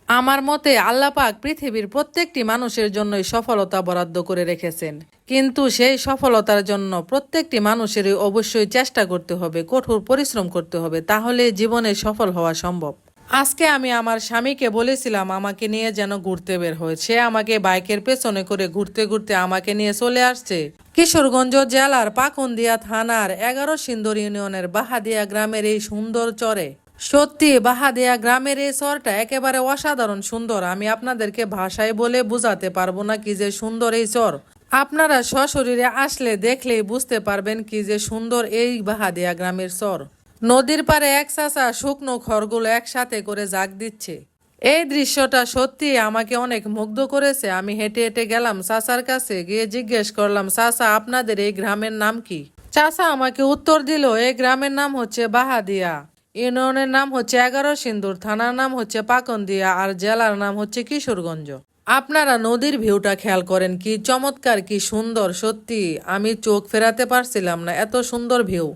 আমার মতে আল্লাহ পাক পৃথিবীর প্রত্যেকটি মানুষের জন্যই সফলতা বরাদ্দ করে রেখেছেন, কিন্তু সেই সফলতার জন্য প্রত্যেকটি মানুষেরই অবশ্যই চেষ্টা করতে হবে, কঠোর পরিশ্রম করতে হবে, তাহলে জীবনে সফল হওয়া সম্ভব। আজকে আমি আমার স্বামীকে বলেছিলাম আমাকে নিয়ে যেন ঘুরতে বের হয়। সে আমাকে বাইকের পেছনে করে ঘুরতে ঘুরতে আমাকে নিয়ে চলে আসছে কিশোরগঞ্জ জেলার পাকুন্দিয়া থানার 11 সিন্দুর ইউনিয়নের বাহাদিয়া গ্রামের এই সুন্দর চরে। সত্যি বাহাদিয়া গ্রামের এই চরটা একেবারে অসাধারণ সুন্দর। আমি আপনাদেরকে ভাষায় বলে বোঝাতে পারবো না কি যে সুন্দর এই চর। আপনারা সশরীরে আসলে দেখলেই বুঝতে পারবেন কি যে সুন্দর এই বাহাদিয়া গ্রামের চর। নদীর পাড়ে এক চাচা শুকনো খড়গুলো একসাথে করে জাগ দিচ্ছে। এই দৃশ্যটা সত্যি আমাকে অনেক মুগ্ধ করেছে। আমি হেঁটে হেঁটে গেলাম চাচার কাছে, গিয়ে জিজ্ঞেস করলাম, চাচা আপনাদের এই গ্রামের নাম কি? চাচা আমাকে উত্তর দিল, এই গ্রামের নাম হচ্ছে বাহাদিয়া, ইউনিয়নের নাম হচ্ছে 11 সিন্দুর, থানার নাম হচ্ছে পাকুন্দিয়া, আর জেলার নাম হচ্ছে কিশোরগঞ্জ। আপনারা নদীর ভিউটা খেয়াল করেন, কি চমৎকার, কি সুন্দর। সত্যি আমি চোখ ফেরাতে পারছিলাম না, এত সুন্দর ভিউ।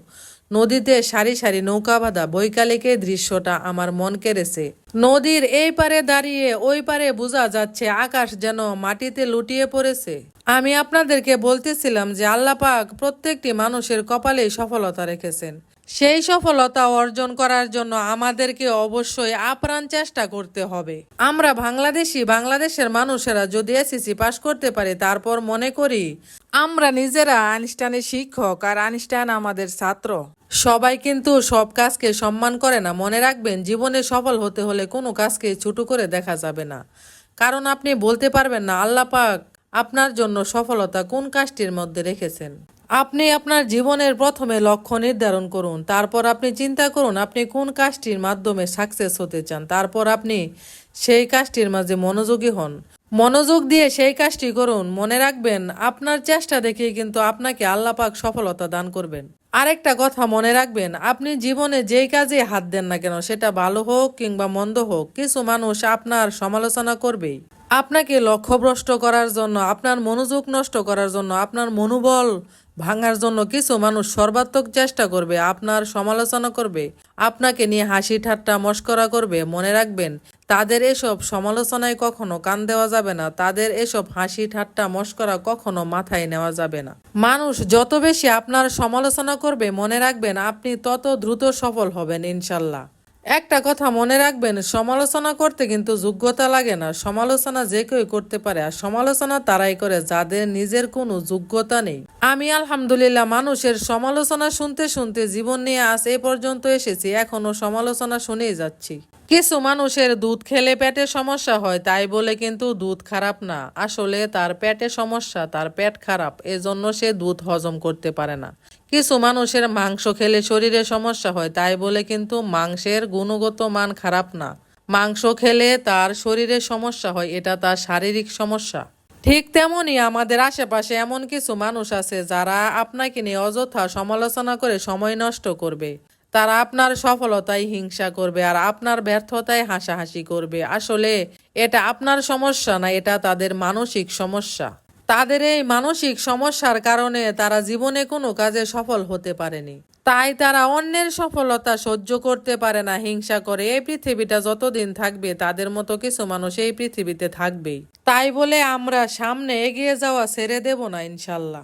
নদীতে সারি সারি নৌকা বাঁধা, বৈকালিকের দৃশ্যটা আমার মন কেড়েছে। নদীর এই পারে দাঁড়িয়ে ওই পারে বোঝা যাচ্ছে আকাশ যেন মাটিতে লুটিয়ে পড়েছে। আমি আপনাদেরকে বলতেছিলাম যে আল্লাহ পাক প্রত্যেকটি মানুষের কপালেই সফলতা রেখেছেন। সেই সফলতা অর্জন করার জন্য আমাদেরকে অবশ্যই আপ্রাণ চেষ্টা করতে হবে। আমরা বাংলাদেশের মানুষেরা যদি এসএসসি পাশ করতে পারি, তারপর মনে করি আমরা নিজেরা আইনস্টাইনের শিক্ষক আর আইনস্টাইন আমাদের ছাত্র। সবাই কিন্তু সব কাজকে সম্মান করে না। মনে রাখবেন, জীবনে সফল হতে হলে কোনো কাজকে ছোট করে দেখা যাবে না, কারণ আপনি বলতে পারবেন না আল্লাহ পাক আপনার জন্য সফলতা কোন কাজটির মধ্যে রেখেছেন। আপনি আপনার জীবনের প্রথমে লক্ষ্য নির্ধারণ করুন, তারপর আপনি চিন্তা করুন আপনি কোন কাজটির মাধ্যমে সাকসেস হতে চান, তারপর আপনি সেই কাজটির মাঝে মনোযোগী হন, মনোযোগ দিয়ে সেই কাজটি করুন। মনে রাখবেন, আপনার চেষ্টা দেখে কিন্তু আপনাকে আল্লাহ পাক সফলতা দান করবেন। আরেকটা কথা মনে রাখবেন, আপনি জীবনে যেই কাজে হাত দেন না কেন, সেটা ভালো হোক কিংবা মন্দ হোক, কিছু মানুষ আপনার সমালোচনা করবেই। আপনাকে লক্ষ্যভ্রষ্ট করার জন্য, আপনার মনোযোগ নষ্ট করার জন্য, আপনার মনোবল ভাঙার জন্য কিছু মানুষ সর্বাত্মক চেষ্টা করবে, আপনার সমালোচনা করবে, আপনাকে নিয়ে হাসি ঠাট্টা মশকরা করবে। মনে রাখবেন, তাদের এসব সমালোচনায় কখনো কান দেওয়া যাবে না, তাদের এসব হাসি ঠাট্টা মশকরা কখনো মাথায় নেওয়া যাবে না। মানুষ যত বেশি আপনার সমালোচনা করবে, মনে রাখবেন আপনি তত দ্রুত সফল হবেন ইনশাল্লাহ। একটা কথা মনে রাখবেন, সমালোচনা করতে কিন্তু যোগ্যতা লাগে না। সমালোচনা যে কেউ করতে পারে, আর সমালোচনা তারাই করে যাদের নিজের কোনো যোগ্যতা নেই। আমি আলহামদুলিল্লাহ মানুষের সমালোচনা শুনতে শুনতে জীবন নিয়ে আজ এ পর্যন্ত এসেছি, এখনো সমালোচনা শুনেই যাচ্ছি। কিছু মানুষের দুধ খেলে পেটে সমস্যা হয়, তাই বলে কিন্তু দুধ খারাপ না। আসলে তার পেটে সমস্যা, তার পেট খারাপ, এজন্য সে দুধ হজম করতে পারে না। কিছু মানুষের মাংস খেলে শরীরে সমস্যা হয়, তাই বলে কিন্তু মাংসের গুণগত মান খারাপ না। মাংস খেলে তার শরীরে সমস্যা হয়, এটা তার শারীরিক সমস্যা। ঠিক তেমনি আমাদের আশেপাশে এমন কিছু মানুষ আছে যারা আপনাকে নিয়ে অযথা সমালোচনা করে সময় নষ্ট করবে। তারা আপনার সফলতায় হিংসা করবে আর আপনার ব্যর্থতায় হাসাহাসি করবে। আসলে এটা আপনার সমস্যা না, এটা তাদের মানসিক সমস্যা। তাদের এই মানসিক সমস্যার কারণে তারা জীবনে কোনো কাজে সফল হতে পারেনি, তাই তারা অন্যের সফলতা সহ্য করতে পারে না, হিংসা করে। এই পৃথিবীটা যতদিন থাকবে তাদের মতো কিছু মানুষ এই পৃথিবীতে থাকবেই। তাই বলে আমরা সামনে এগিয়ে যাওয়া ছেড়ে দেব না ইনশাল্লাহ।